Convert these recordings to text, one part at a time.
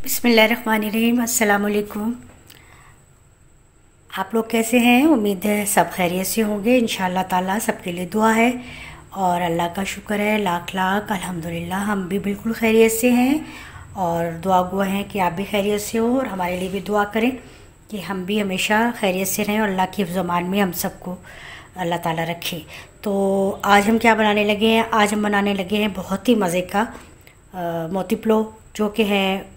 बिस्मिल्लाहिर्रहमानिर्रहीम। अस्सलाम वालेकुम। आप लोग कैसे हैं? उम्मीद है सब खैरियत से होंगे। इंशाअल्लाह ताला सबके लिए दुआ है और अल्लाह का शुक्र है लाख लाख अल्हम्दुलिल्लाह हम भी बिल्कुल खैरियत से हैं और दुआ गुआ हैं कि आप भी खैरियत से हो और हमारे लिए भी दुआ करें कि हम भी हमेशा खैरियत से रहें और अल्लाह की ज़मान में हम सबको अल्लाह ताला रखे। तो आज हम क्या बनाने लगे हैं? आज हम बनाने लगे हैं बहुत ही मज़े का मोती पुलाव, जो कि है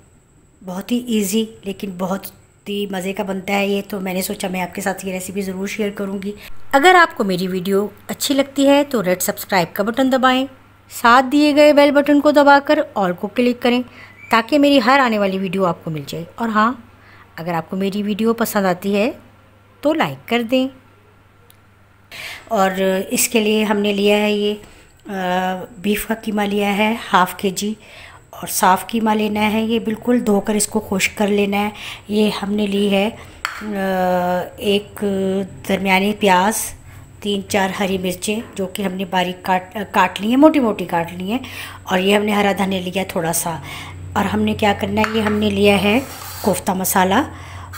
बहुत ही इजी लेकिन बहुत ही मज़े का बनता है ये। तो मैंने सोचा मैं आपके साथ ये रेसिपी ज़रूर शेयर करूँगी। अगर आपको मेरी वीडियो अच्छी लगती है तो रेड सब्सक्राइब का बटन दबाएं, साथ दिए गए बेल बटन को दबाकर ऑल को क्लिक करें ताकि मेरी हर आने वाली वीडियो आपको मिल जाए। और हाँ, अगर आपको मेरी वीडियो पसंद आती है तो लाइक कर दें। और इसके लिए हमने लिया है ये बीफ का कीमा लिया है हाफ़ केजी और साफ़ कीमा लेना है। ये बिल्कुल धोकर इसको खुश्क कर लेना है। ये हमने ली है एक दरमियानी प्याज, 3-4 हरी मिर्चें जो कि हमने बारीक काट ली हैं, मोटी मोटी काट ली हैं। और ये हमने हरा धनिया लिया थोड़ा सा। और हमने क्या करना है, ये हमने लिया है कोफ्ता मसाला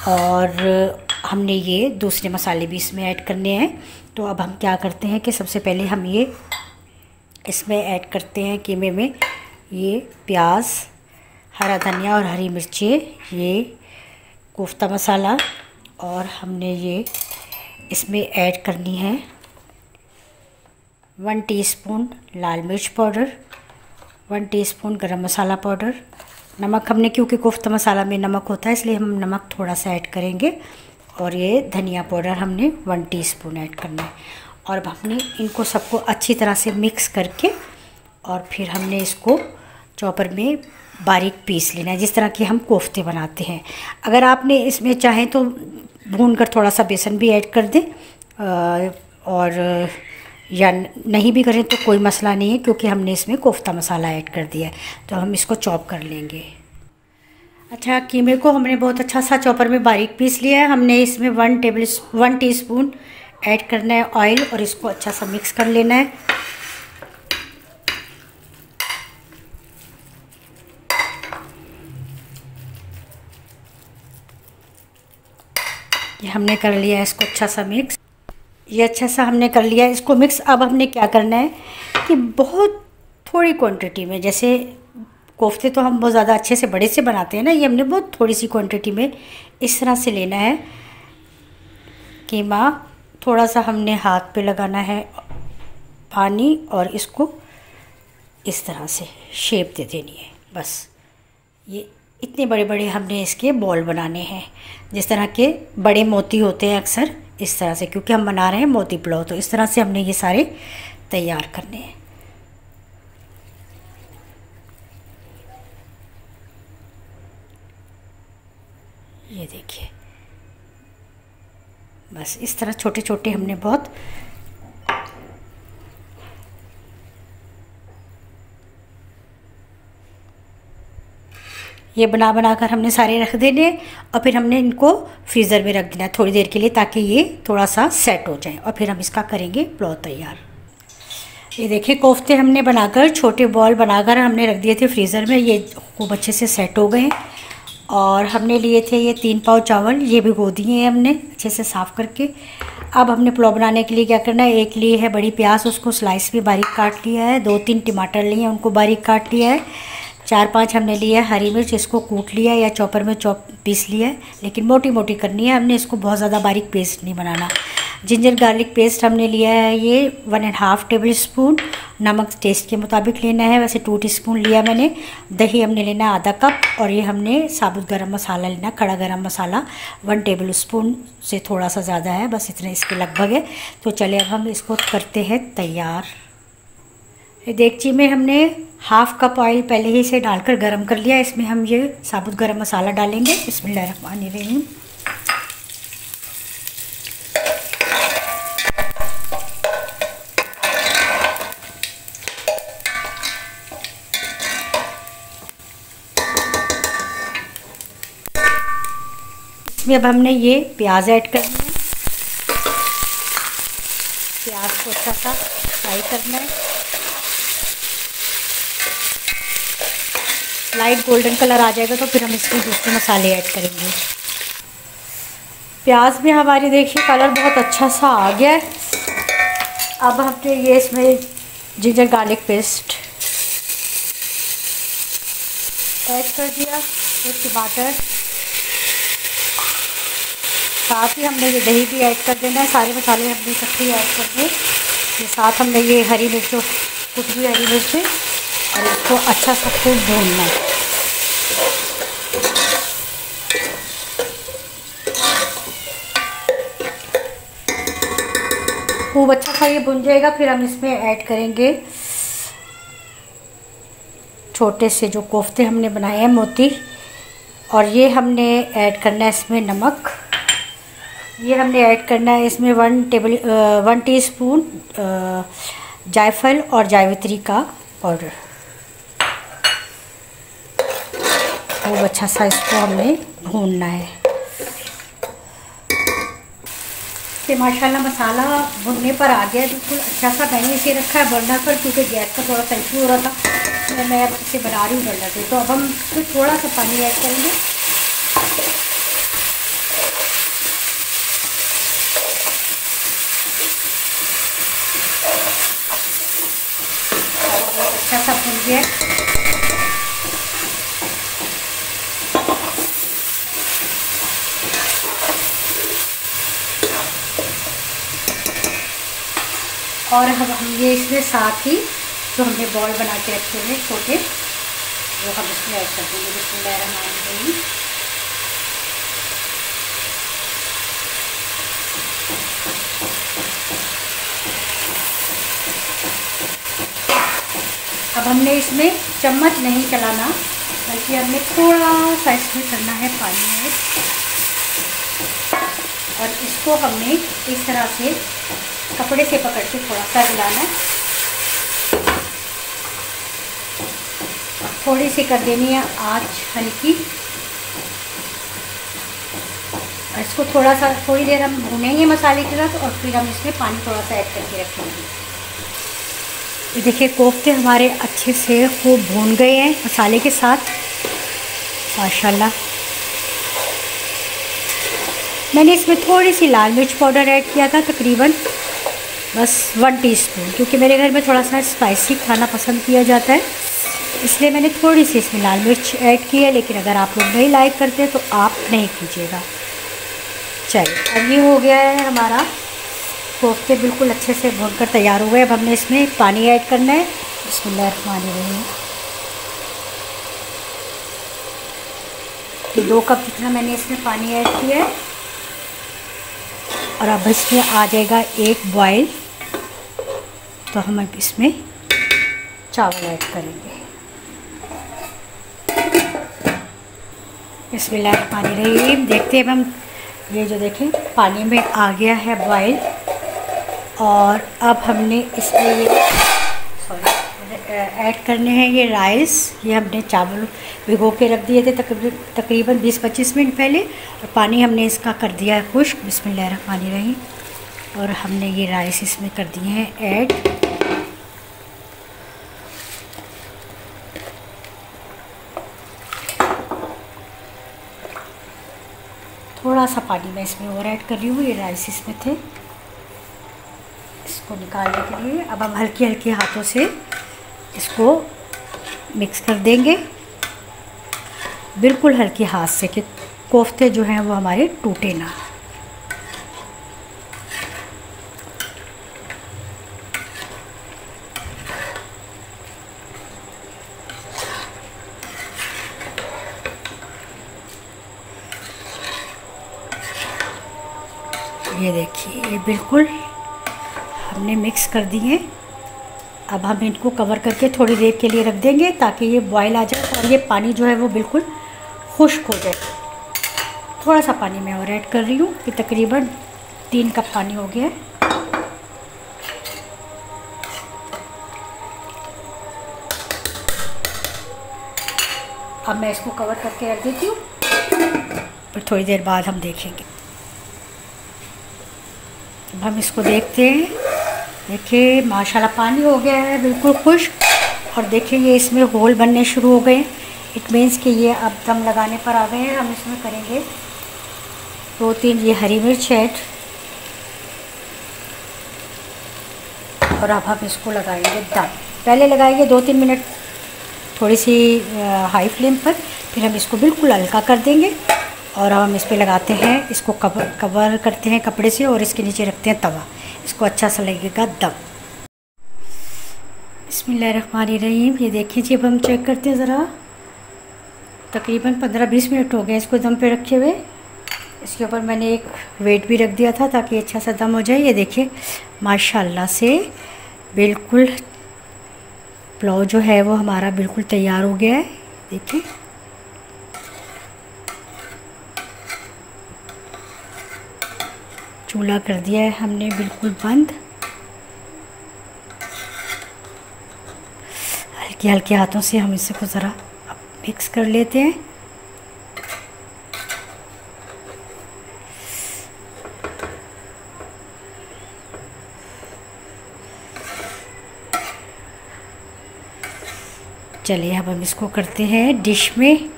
और हमने ये दूसरे मसाले भी इसमें ऐड करने हैं। तो अब हम क्या करते हैं कि सबसे पहले हम ये इसमें ऐड करते हैं कीमे में ये प्याज, हरा धनिया और हरी मिर्चें, ये कोफ्ता मसाला और हमने ये इसमें ऐड करनी है 1 टीस्पून लाल मिर्च पाउडर, 1 टीस्पून गरम मसाला पाउडर। नमक हमने, क्योंकि कोफ्ता मसाला में नमक होता है इसलिए हम नमक थोड़ा सा ऐड करेंगे। और ये धनिया पाउडर हमने 1 टीस्पून ऐड करना है। और अब हमने इनको सबको अच्छी तरह से मिक्स करके और फिर हमने इसको चॉपर में बारीक पीस लेना है, जिस तरह के हम कोफ्ते बनाते हैं। अगर आपने इसमें चाहें तो भून कर थोड़ा सा बेसन भी ऐड कर दें और या नहीं भी करें तो कोई मसला नहीं है, क्योंकि हमने इसमें कोफ्ता मसाला ऐड कर दिया है। तो हम इसको चॉप कर लेंगे। अच्छा, कीमे को हमने बहुत अच्छा सा चॉपर में बारीक पीस लिया है। हमने इसमें 1 टीस्पून ऐड करना है ऑयल और इसको अच्छा सा मिक्स कर लेना है। ये हमने कर लिया है इसको अच्छा सा मिक्स। ये अच्छा सा हमने कर लिया है इसको मिक्स। अब हमने क्या करना है कि बहुत थोड़ी क्वांटिटी में, जैसे कोफ्ते तो हम बहुत ज़्यादा अच्छे से बड़े से बनाते हैं ना, ये हमने बहुत थोड़ी सी क्वांटिटी में इस तरह से लेना है कीमा। थोड़ा सा हमने हाथ पे लगाना है पानी और इसको इस तरह से शेप दे देनी है। बस ये इतने बड़े बड़े हमने इसके बॉल बनाने हैं, जिस तरह के बड़े मोती होते हैं अक्सर, इस तरह से, क्योंकि हम बना रहे हैं मोती पुलाव। तो इस तरह से हमने ये सारे तैयार करने हैं। ये देखिए, बस इस तरह छोटे छोटे हमने बहुत ये बना कर हमने सारे रख देने और फिर हमने इनको फ्रीज़र में रख देना है थोड़ी देर के लिए, ताकि ये थोड़ा सा सेट हो जाए और फिर हम इसका करेंगे पुलाव तैयार। ये देखिए, कोफ्ते हमने बनाकर छोटे बॉल बनाकर हमने रख दिए थे फ्रीज़र में। ये खूब अच्छे से सेट हो गए। और हमने लिए थे ये 3 पाव चावल, ये भिगो दिए हैं हमने अच्छे से साफ़ करके। अब हमने पुलाव बनाने के लिए क्या करना है, एक लिए है बड़ी प्याज, उसको स्लाइस में बारीक काट लिया है। 2-3 टमाटर लिए हैं, उनको बारीक काट लिया है। 4-5 हमने लिया है हरी मिर्च, इसको कूट लिया या चॉपर में पीस लिया है, लेकिन मोटी मोटी करनी है हमने, इसको बहुत ज़्यादा बारीक पेस्ट नहीं बनाना। जिंजर गार्लिक पेस्ट हमने लिया है ये 1.5 टेबल स्पून। नमक टेस्ट के मुताबिक लेना है, वैसे 2 टीस्पून लिया मैंने। दही हमने लेना है आधा कप और ये हमने साबुत गरम मसाला लेना, खड़ा गरम मसाला 1 टेबल स्पून से थोड़ा सा ज़्यादा है, बस इतने इसके लगभग है। तो चलिए अब हम इसको करते हैं तैयार। देगची में हमने हाफ़ कप ऑयल पहले ही से डालकर गरम कर लिया। इसमें हम ये साबुत गरम मसाला डालेंगे। बिस्मिल्लाहिर्रहमानिर्रहीम। इसमें अब हमने ये प्याज ऐड करना है। प्याज को अच्छा सा फ्राई करना है। लाइट गोल्डन कलर आ जाएगा तो फिर हम इसमें दूसरे मसाले ऐड करेंगे। प्याज भी हमारी देखिए कलर बहुत अच्छा सा आ गया है। अब हमने ये इसमें जिंजर गार्लिक पेस्ट ऐड कर दिया, एक टमाटर, साथ ही हमने ये दही भी ऐड कर देना है। सारे मसाले हमने इकट्ठे ऐड कर दिए। ये साथ हमने ये हरी मिर्च, कुछ भी हरी मिर्च, और इसको अच्छा सा खूब भूनना है। खूब अच्छा सा ये भुन जाएगा, फिर हम इसमें ऐड करेंगे छोटे से जो कोफ्ते हमने बनाए हैं मोती, और ये हमने ऐड करना है इसमें नमक। ये हमने ऐड करना है इसमें 1 टीस्पून जायफल और जावित्री का पाउडर। खूब अच्छा सा इसको हमने भूनना है। कि माशाल्लाह मसाला भुनने पर आ गया बिल्कुल अच्छा सा। मैंने इसे रखा है बर्नर पर क्योंकि गैस का थोड़ा सा इशू हो रहा था। मैं अब इसे बना रही हूँ बर्नर पे। तो अब हम इसमें थोड़ा सा पानी ऐड करेंगे। अच्छा सा भुन गया। और हम ये इसमें साथ ही जो हमने बॉल बना के रखे हुए छोटे, वो हम इसमें ऐड कर देंगे। बिस्मिल्लाहिर्रहमानिर्रहीम। अब हमने इसमें चम्मच नहीं चलाना, बल्कि हमने थोड़ा सा इसमें करना है पानी ऐड, और इसको हमने इस तरह से कपड़े से पकड़ के थोड़ा सा हिलाना है। थोड़ी सी कर देनी है आंच हल्की। इसको थोड़ा सा थोड़ी देर हम भूनेंगे मसाले के साथ, और फिर हम इसमें पानी थोड़ा सा ऐड करके रखेंगे। ये देखिए कोफ्ते हमारे अच्छे से खूब भून गए हैं मसाले के साथ माशाल्लाह। मैंने इसमें थोड़ी सी लाल मिर्च पाउडर ऐड किया था, तकरीबन बस 1 टीस्पून, क्योंकि मेरे घर में थोड़ा सा स्पाइसी खाना पसंद किया जाता है, इसलिए मैंने थोड़ी सी इसमें लाल मिर्च ऐड की है। लेकिन अगर आप लोग नहीं लाइक करते तो आप नहीं कीजिएगा। चलिए अब ये हो गया है हमारा कोफ्ते बिल्कुल अच्छे से भूनकर तैयार हो गए। अब हमने इसमें पानी ऐड करना है। बिस्मिल्लाहिर्रहमानिर्रहीम। 2 कप जितना मैंने इसमें पानी ऐड किया है, और अब इसमें आ जाएगा 1 बॉयल। तो हम अब इसमें चावल ऐड करेंगे। बिस्मिल्लाहिर्रहमानिर्रहीम। देखते हैं हम, ये जो देखें पानी में आ गया है बॉयल, और अब हमने इसमें ये ऐड करने हैं ये राइस। ये हमने चावल भिगो के रख दिए थे तकरीबन 20-25 मिनट पहले, और पानी हमने इसका कर दिया है खुश्क। बिस्मिल्लाहिर्रहमानिर्रहीम। और हमने ये राइस इसमें कर दिए हैं ऐड। थोड़ा सा पानी मैं इसमें और ऐड कर रही हूँ, ये राइस इसमें थे, इसको निकालने के लिए। अब हम हल्के हल्के हाथों से इसको मिक्स कर देंगे, बिल्कुल हल्के हाथ से, कि कोफ्ते जो हैं वो हमारे टूटे ना। ये देखिए ये बिल्कुल हमने मिक्स कर दिए। अब हम इनको कवर करके थोड़ी देर के लिए रख देंगे ताकि ये बॉयल आ जाए और ये पानी जो है वो बिल्कुल खुश्क हो जाए। थोड़ा सा पानी मैं और ऐड कर रही हूँ कि तकरीबन 3 कप पानी हो गया है। अब मैं इसको कवर करके रख देती हूँ, फिर थोड़ी देर बाद हम देखेंगे। अब हम इसको देखते हैं। देखिए माशाल्लाह पानी हो गया है बिल्कुल खुश्क, और देखिए ये इसमें होल बनने शुरू हो गए। इट मीन्स कि ये अब दम लगाने पर आ गए हैं। हम इसमें करेंगे 2-3 ये हरी मिर्च ऐड, और अब हम इसको लगाएंगे दम। पहले लगाएंगे 2-3 मिनट थोड़ी सी हाई फ्लेम पर, फिर हम इसको बिल्कुल हल्का कर देंगे और अब हम इस पे लगाते हैं, इसको कवर करते हैं कपड़े से और इसके नीचे रखते हैं तवा। इसको अच्छा सा लगेगा दम। बिस्मिल्लाहिर्रहमानिर्रहीम। ये देखिए जी, अब हम चेक करते हैं ज़रा। तकरीबन 15-20 मिनट हो गए इसको दम पे रखे हुए। इसके ऊपर मैंने एक वेट भी रख दिया था ताकि अच्छा सा दम हो जाए। ये देखिए माशाल्लाह से बिल्कुल पुलाव जो है वो हमारा बिल्कुल तैयार हो गया है। देखिए चूल्हा कर दिया है हमने बिल्कुल बंद। हल्के हल्के हाथों से हम इसको ज़रा मिक्स कर लेते हैं। चलिए अब हम इसको करते हैं डिश में।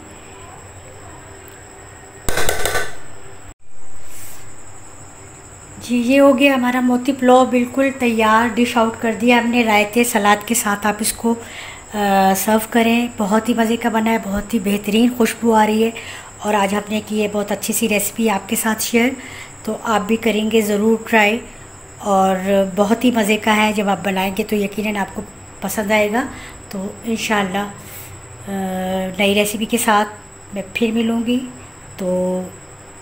जी ये हो गया हमारा मोती पुलाव बिल्कुल तैयार। डिश आउट कर दिया हमने रायते सलाद के साथ। आप इसको सर्व करें। बहुत ही मज़े का बना है, बहुत ही बेहतरीन खुशबू आ रही है। और आज आपने की है बहुत अच्छी सी रेसिपी आपके साथ शेयर, तो आप भी करेंगे ज़रूर ट्राई। और बहुत ही मज़े का है, जब आप बनाएंगे तो यकीनन आपको पसंद आएगा। तो इंशाअल्लाह नई रेसिपी के साथ मैं फिर मिलूँगी। तो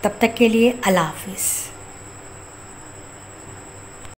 तब तक के लिए अल्लाह हाफ़िज़।